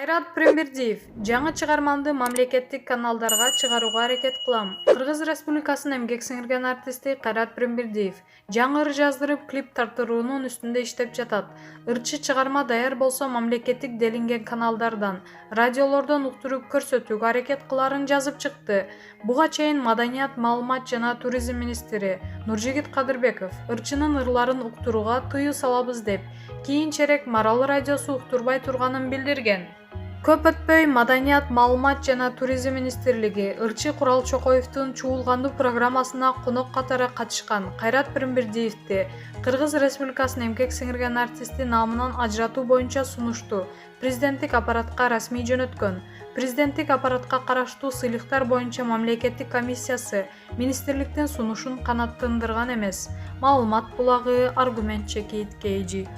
Кайрат Прембердиев, жаңы чыгармамды мамлекеттик каналдарга чыгарууга аракет кылам. Кыргыз Республикасынын эмгек сиңирген артисти Кайрат Прембердиев жаңы ыр жаздырып, клип тартыруунун үстүндө иштеп жатат. Ырчы чыгарма даяр болсо мамлекеттик делинген каналдардан, радиолордон уктуруп көрсөтүүгө аракет кыларын жазып чыкты. Буга чейин Маданият, маалымат жана туризм министри Нуржигит Кадырбеков ырчынын ырларын уктурууга тыюу салабыз деп, кийинчерээк Марал радиосу уктурбай турганын билдирген. Көп өтпөй Маданият, маалымат жана туризм министрлиги ырчы Курал Чокоевдун чуулгандуу программасына конок катары катышкан Кайрат Прембердиевди Кыргыз Республикасынын эмгек сиңирген артисти наамынан ажыратуу боюнча сунушту президенттик аппаратка расмий жөнөткөн. Президенттик аппаратка караштуу сыйлыктар боюнча мамлекеттик комиссиясы министрликтин сунушун канааттандырган эмес. Маалымат булагы, аргумент чекит KG.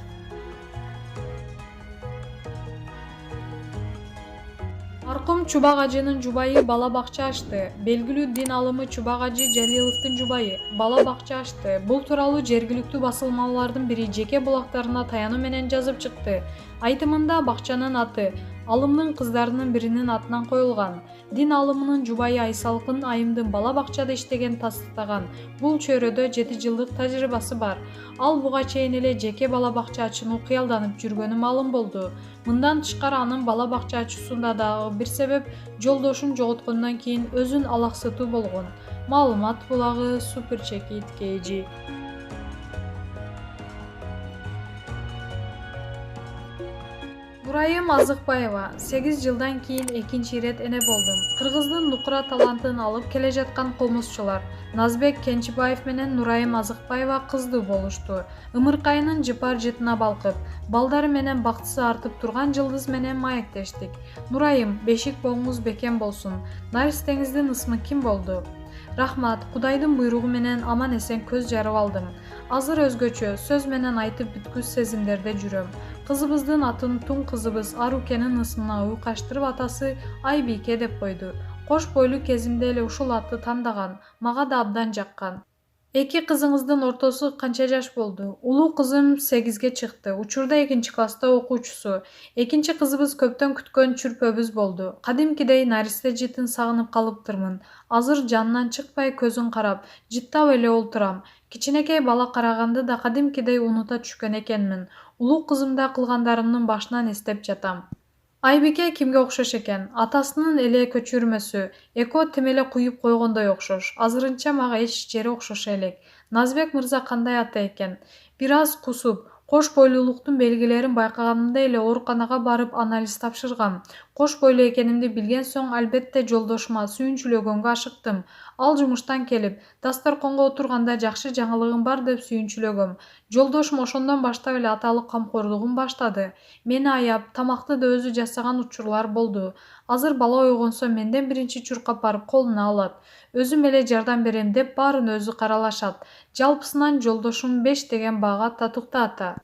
Маркум Чубак ажынын жубайы бала бакча ачты. Белгилүү дин алымы Чубак ажы Жалиловдун жубайы бала бакча ачты. Бул тууралуу жергиликтүү басылмалардын бири жеке булактарына таянуу менен жазып чыкты. Айтымында бакчанын аты алымдын кыздарынын биринин атынан коюлган. Дин алымынын жубайы Айсалкын айымдын бала бакчада иштеген тастыктаган. Бул чөйрөдө 7 жылдык тажрыйбасы бар. Ал буга чейин эле жеке бала бакча ачууну кыялданып жүргөнү маалым болду. Мындан тышкары анын бала бакча ачуусунда дагы бир себеп жолдошун жоготкондон кийин өзүн алаксытуу болгон. Маалымат булагы, Суперчекит KG. Нурайым Азыкбаева 8 жылдан кийин экинчи ирет эне болдум. Кыргыздын нукура талантын алып келе жаткан комузчулар Назбек Кенчибаев менен Нурайым Азыкбаева кыздуу болушту. Ымыркайынын жыпар жытына балкып, балдары менен бактысы артып турган жылдыз менен маектештик. Нурайым, бешик боңуңуз бекем болсун. Наристеңиздин ысмы ким болду? Рахмат, Кудайдын буйругу менен аман эсен көз жарып алдым. Азыр өзгөчө сөз менен айтып бүткүс сезимдерде жүрөм. Кызыбыздын атын Тун кызыбыз Арукенин ысмына уйкаштырып атасы Айбике деп койду. Кош бойлуу кезимде эле ушул атты тандаган, мага да абдан жаккан. Эки кызыңыздын ортосу канча жаш болду? Улуу кызым 8ге чыкты. Учурда 2-класста окуучусу. Экинчи кызыбыз көптөн күткөн чүрпөбүз болду. Кадимкидей наристе жытын сагынып калыптырмын. Азыр жанынан чыкпай көзүн карап, жыттап эле олтурам. Кичинекей бала караганды да кадимкидей унута түшкөн экенмин. Улуу кызымда кылгандарымдын башынан эстеп жатам. Айбике кимге окшош экен? Атасынын эле көчүрмөсү. Эко темеле куюп койгондой окшош. Азырынча мага эч жери окшошо элек. Назбек мырза кандай ата экен? Бир аз кусуп, кош бойлуулуктун белгилерин байкаганымда эле ооруканага барып анализ тапшыргам. Кош бойлуу экенимди билген соң албетте жолдошума сүйүнчүлөгөнгө ашыктым. Ал жумуштан келип, дасторконго отурганда жакшы жаңылыгым бар деп сүйүнчүлөгөм. Жолдошум ошондон баштап эле аталык камкордугун баштады. Мени аяп, тамакты да өзү жасаган учурлар болду. Азыр бала ойгонсо менден биринчи чуркап барып колуна алат. Өзүм эле жардам берем деп баарын өзү каралашат. Жалпысынан жолдошум 5 деген баага татыктуу ата.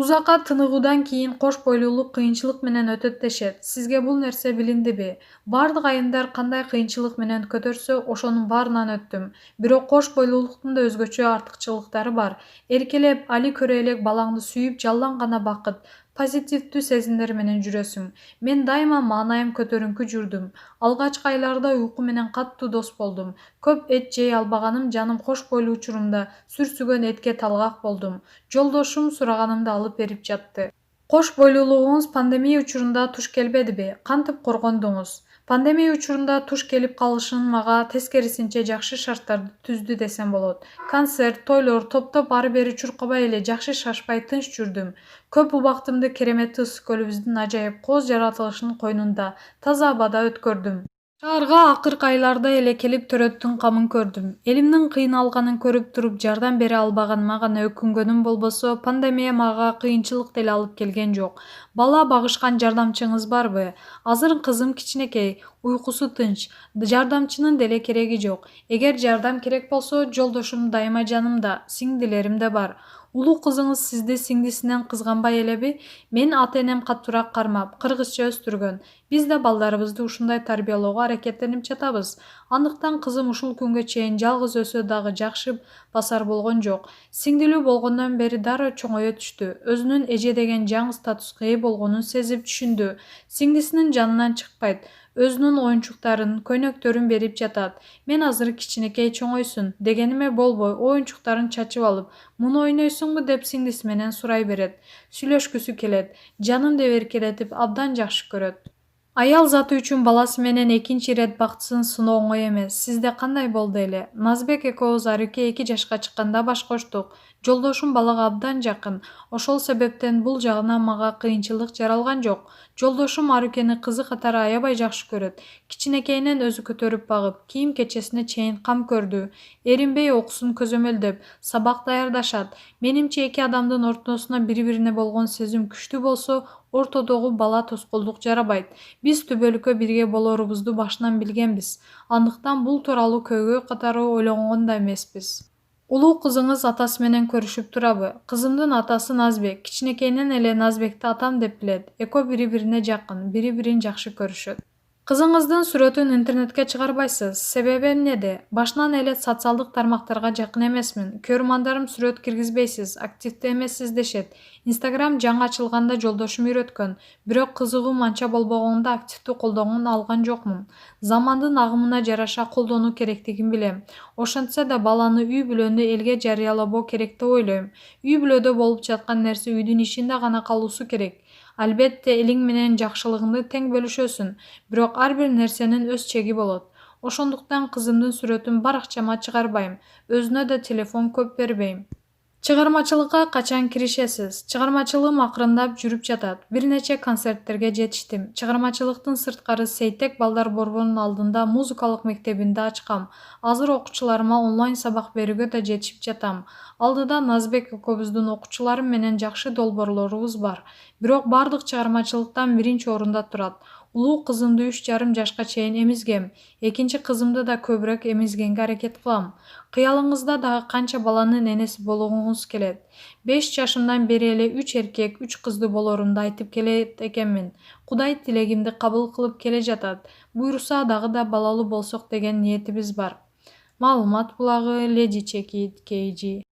Узакка тыныгуудан кийин кош бойлуулук кыйынчылык менен өтөт дешет. Сизге бул нерсе билиндиби? Бардык айымдар кандай кыйынчылык менен көтөрсө, ошонун баарынан өттүм. Бирок кош бойлуулуктун да өзгөчө артыкчылыктары бар. Эркелеп, али көрө элек балаңды сүйүп, жалдан гана бакыт, позитивдүү сезимдер менен жүрөсүң. Мен дайыма маанайым көтөрүңкү жүрдүм. Алгачкы айларда уйку менен каттуу дос болдум. Көп эт жей албаганым жаным кош бойлуу учурумда сүрсүгөн этке талгак болдум. Жолдошум сураганымды алып берип жатты. Кош бойлуулугуңуз пандемия учурунда туш келбедиби? Кантип коргондуңуз? Пандемия учурунда туш келип калышын мага тескерисинче жакшы шарттарды түздү десем болот. Концерт, тойлор, топтоп ары бери чуркабай эле жакшы шашпай тынч жүрдүм. Көп убактымды кереметти ысык көлүбүздүн ажайып коз жаратылышынын койнунда таза абада өткөрдүм. Шаарга акыркы айларда эле келип төрөттүн камын көрдүм. Элимдин кыйналганын көрүп туруп жардам бере албаганыма гана өкүнгөнүм болбосо, пандемия мага кыйынчылык деле алып келген жок. Бала багышкан жардамчыңыз барбы? Азыр кызым кичинекей, уйкусу тынч. Жардамчынын деле кереги жок. Эгер жардам керек болсо, жолдошум дайыма жанымда, сиңдилерим да бар. Улуу кызыңыз сизди сиңдисинен кызганбай элеби? Мен ата-энем катуураак кармап, кыргызча өстүргөн. Биз да балдарыбызды ушундай тарбиялоого аракеттенип жатабыз. Андыктан кызым ушул күнгө чейин жалгыз өсө дагы жакшы басар болгон жок. Сиңдилүү болгондон бери дароо чоңое түштү. Өзүнүн эже деген жаңы статуска ээ болгонун сезип түшүндү. Сиңдисинин жанынан чыкпайт. Өзүнүн оюнчуктарын, көйнөктөрүн берип жатат. Мен азыр кичинекей чоңойсун дегениме болбой, оюнчуктарын чачып алып, муну ойнойсуңбу деп сиңдиси менен сурай берет. Сүйлөшкүсү келет, жаным деп эркелетип абдан жакшы көрөт. Аял заты үчүн баласы менен экинчи ирет бактысын сыноо оңой эмес. Сизде кандай болду эле? Назбек экөөбүз Аруке 2 жашка чыкканда баш коштук. Жолдошум балага абдан жакын. Ошол себептен бул жагынан мага кыйынчылык жаралган жок. Жолдошум Арукени кызы катары аябай жакшы көрөт. Кичинекейинен өзү көтөрүп багып, кийим-кечесине чейин кам көрдү. Эринбей окуусун көзөмөлдөп, сабак даярдашат. Менимче эки адамдын ортосуна бири-бирине болгон сезим күчтүү болсо, ортодогу бала тоскоолдук жарабайт. Биз түбөлүккө бирге болорубузду башынан билгенбиз. Андыктан бул тууралуу көйгөй катары ойлонгон да эмеспиз. Улуу кызыңыз атасы менен көрүшүп турабы? Кызымдын атасы Назбек. Кичинекейинен эле Назбекти атам деп билет. Экөө бири-бирине жакын, бири-бирин жакшы көрүшөт. Кызыңыздын сүрөтүн интернетке чыгарбайсыз. Себеби эмнеде? Башынан эле социалдык тармактарга жакын эмесмин. Көрөрмандарым сүрөт киргизбейсиз, активдүү эмессиз дешет. Instagram жаңы ачылганда жолдошум үйрөткөн. Бирок кызыгуум анча болбогонда активдүү колдонгон алган жокмун. Замандын агымына жараша колдонуу керектигин билем. Ошентсе да баланы үй-бүлөнү элге жарыялабоо керек деп ойлойм. Үй-бүлөдө болуп жаткан нерсе үйдүн ичинде гана калуусу керек. Албетте элиң менен жакшылыгыңды тең бөлүшөсүң, бирок ар бир нерсенин өз чеги болот. Ошондуктан кызымдын сүрөтүн баракчама чыгарбайм, өзүнө да телефон көп бербейм. Чыгармачылыкка качан киришесиз? Чыгармачылыгым акырындап жүрүп жатат. Бир нече концерттерге жетиштим. Чыгармачылыктын сырткары Сейтек балдар борборунун алдында музыкалык мектебинде ачкам. Азыр окуучуларыма онлайн сабак берүүгө да жетишип жатам. Алдыда Назбек экөөбүздүн окуучуларым менен жакшы долбоорлорубуз бар. Бирок бардык чыгармачылыктан биринчи орунда турат. Улуу кызымды 3,5 жашка чейин эмизгем. Экинчи кызымды да көбүрөөк эмизгенге аракет кылам. Кыялыңызда дагы канча баланын энеси болгуңуз келет? 5 жашымдан бери эле 3 эркек, 3 кызды болорумду айтып келет экенмин. Кудай тилегимди кабыл кылып келе жатат. Буйруса дагы да балалуу болсок деген ниетибиз бар. Маалымат булагы Леди Чеки KG.